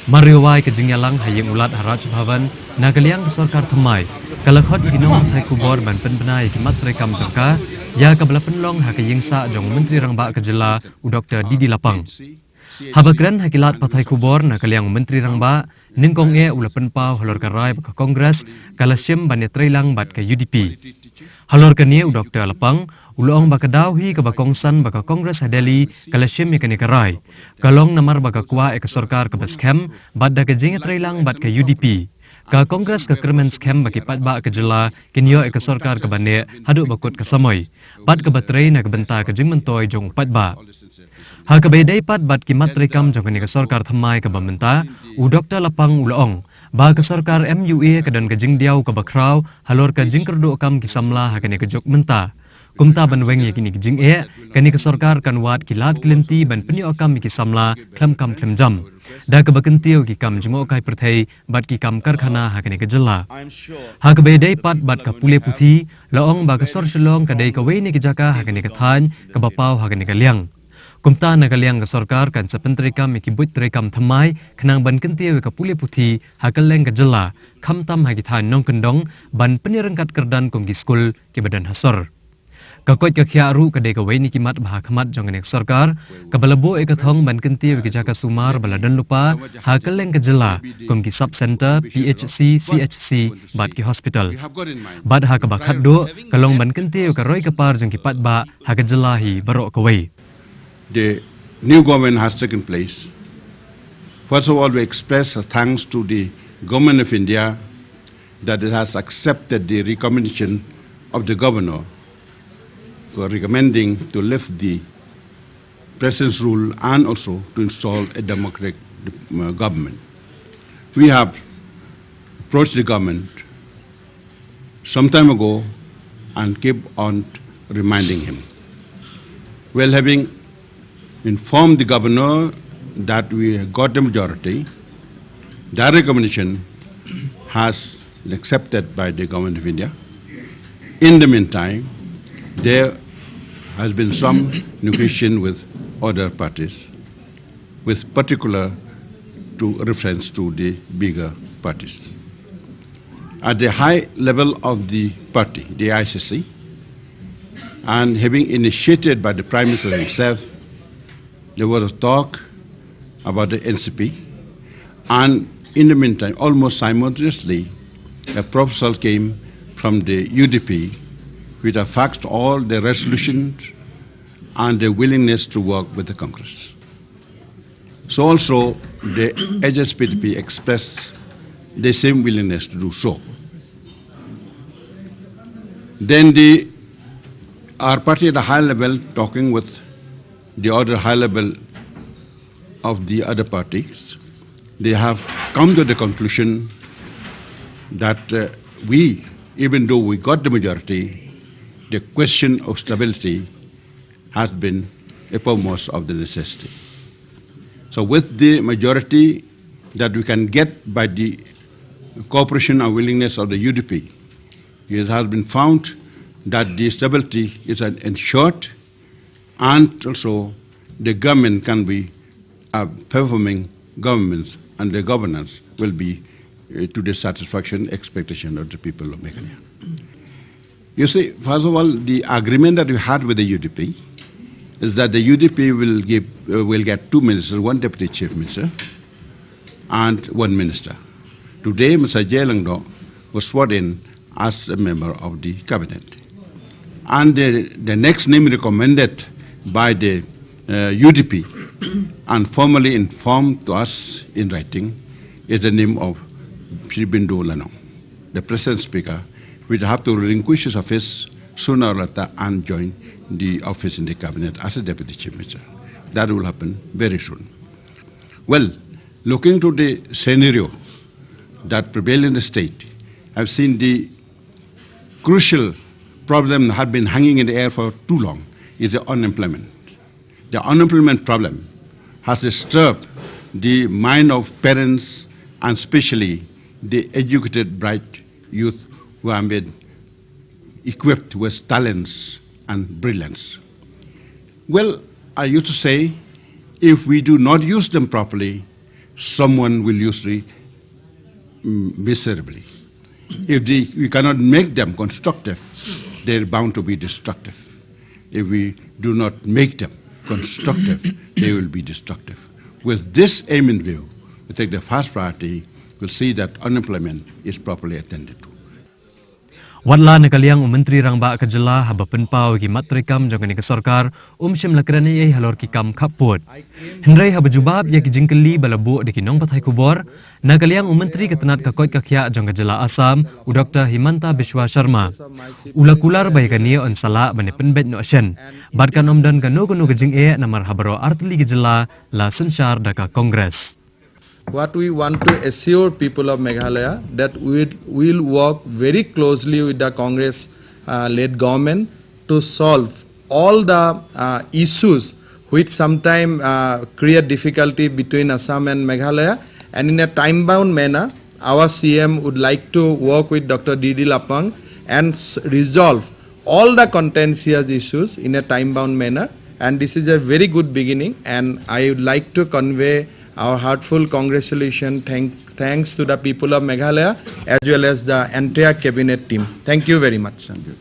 Mariwai ke jingyalang hayang ulat haraj bhavan nagaliang sarkar thamai kalakot ginong thai kubor ban penbenai kimat rekam jangka ya kabla penlong hakaying sa jong menteri rangba kejela u Dr. Didi Lapang. Habakran hakilat pathai kubor nagaliang menteri rangba ningkong ula penpau halor karai ka kongres kalasim banetreilang bat ka UDP. Halor kani u Dr. Lapang ulong bakadawi ke bakongsan baka kongres hadeli kalasim yakani karai kalong namar baka kwa ek sarkar ke baskem bat da ke jingetreilang bat ka UDP. Ka kongres ke kermen skem baki patba ke jela kinyo ek sarkar ke bane hadu bakut ke samoy pat ke batrei na ke benta ke jingmentoi jong patba. Ha ke bedai pat bat kimat rekam jong ke sarkar thamai ke bamenta u Dr. Lapang ulong ba ke sarkar MUA ke dan ke jingdiau ke bakrau halor ke jingkerdo kam kisamla ha ke jok menta. Kumta banweng yakini kijing kani ke sarkar kan wat kilat kilenti ban penyo akam ki samla klam kam klam jam da ke bakentiu ki kam jmo kai perthai bat ki kam karkhana ha kani ke jela ha ke bedai pat bat ka pule puthi laong ba ke sor shlong ka dei ka weini ki jaka ha kani ke than ka bapau ha kani ke liang kumta na kaliang ke sarkar kan sepentri kam ki but rekam thamai khnang ban kentiu ka pule puthi ha kaleng ke jela khamtam ha ki than nong kendong ban penirengkat kerdan kum ki skul ki badan hasor. Kakot kakhiaru kadai kawai ni kimat bahakamat jangan ek sarkar kabalabo ekathong ban kenti wikijaka sumar baladan lupa hakaleng kejela kum ki sub center PHC CHC bat ki hospital bat hakabakat do kalong ban kenti wikaroi kapar jang kipat ba hakajelahi barok kawai. The new government has taken place. First of all, we express thanks to the government of India that it has accepted the recommendation of the governor recommending to lift the president's rule and also to install a democratic government. We have approached the government some time ago and keep on reminding him. Well, having informed the governor that we got the majority, that recommendation has been accepted by the government of India. In the meantime, there has been some negotiation with other parties, with particular reference to the bigger parties. At the high level of the party, the ICC, and having initiated by the Prime Minister himself, there was a talk about the NCP, and in the meantime, almost simultaneously, a proposal came from the UDP which affects all the resolutions and the willingness to work with the Congress. So also the HSPDP expressed the same willingness to do so. Then our party at a high level, talking with the other high level of the other parties, they have come to the conclusion that even though we got the majority, the question of stability has been uppermost of the necessity. So with the majority that we can get by the cooperation and willingness of the UDP, it has been found that the stability is ensured and also the government can be performing governments and the governance will be to the satisfaction expectation of the people of Meghalaya. You see, first of all, the agreement that we had with the UDP is that the UDP will get two ministers, one deputy chief minister and one minister. Today, Mr. Jelangdo was sworn in as a member of the cabinet. And the next name recommended by the UDP and formally informed to us in writing is the name of Shri Bindu Lanong, the President Speaker, will have to relinquish his office sooner or later and join the office in the cabinet as a deputy chief minister. That will happen very soon. Well, looking to the scenario that prevails in the state, I've seen the crucial problem that had been hanging in the air for too long is the unemployment. The unemployment problem has disturbed the mind of parents and especially the educated, bright youth who are made equipped with talents and brilliance. Well, I used to say, if we do not use them properly, someone will usually miserably. If we cannot make them constructive, they're bound to be destructive. If we do not make them constructive, they will be destructive. With this aim in view, we think the first priority will see that unemployment is properly attended to. Wadla nakaliang Menteri Rangba Kejela haba penpau gi matrikam jangani ke sarkar shim lakrani ye halor ki kam khaput. Hendrai haba jubab ye ki jingkeli balabu de kinong pathai kubor nakaliang Menteri ketenat kakoi kakhya jang Kejela Assam u Dr. Himanta Biswa Sharma. Ulakular baikani on sala bane penbet no shen. Badkan omdan kanu kanu kejing namar habaro artli Kejela la sensyar daka Kongres. What we want to assure people of Meghalaya that we will work very closely with the Congress-led government to solve all the issues which sometimes create difficulty between Assam and Meghalaya, and in a time-bound manner, our CM would like to work with Dr. D.D. Lapang and resolve all the contentious issues in a time-bound manner, and this is a very good beginning, and I would like to convey our heartful congratulations, thanks to the people of Meghalaya as well as the entire cabinet team. Thank you very much. Thank you.